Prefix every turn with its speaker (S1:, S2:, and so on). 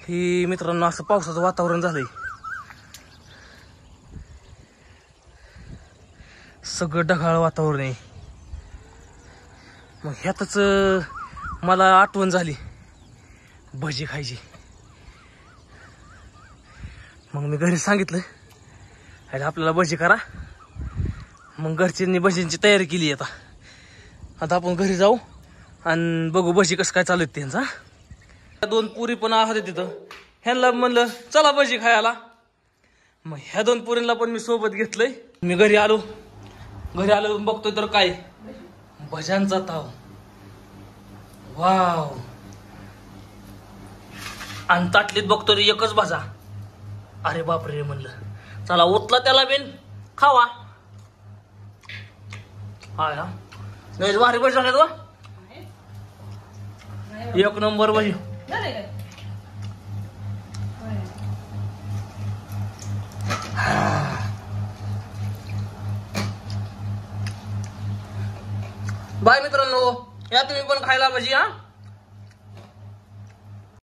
S1: ही मित्रांनो असं पावसाचं वातावरण झालंय, सगळं ढगाळ वातावरण आहे. मग ह्यातच मला आठवण झाली भजी खायची. मग मी घरी सांगितलं अरे आपल्याला भजी करा. मग घरच्यांनी भजींची तयारी केली. आता आपण घरी जाऊ आणि बघू भजी कसं काय चालू आहेत त्यांचा. 2 पुरी पण आहेत तिथं. ह्यांना म्हणलं चला भजी खायला. मग ह्या 2 पुरींना पण मी सोबत घेतलंय. मी घरी आलो बघतोय तर काय भज्यांचा ताव. वाव. आणि ताटलीत बघतोय एकच भाजा. अरे बापरे म्हणलं चला ओतला त्याला बिन खावा. हाय हा नाही भारी भजी झाले तो. एक नंबर भजी. बाय मित्रांनो, या तुम्ही पण खायला भजी. हा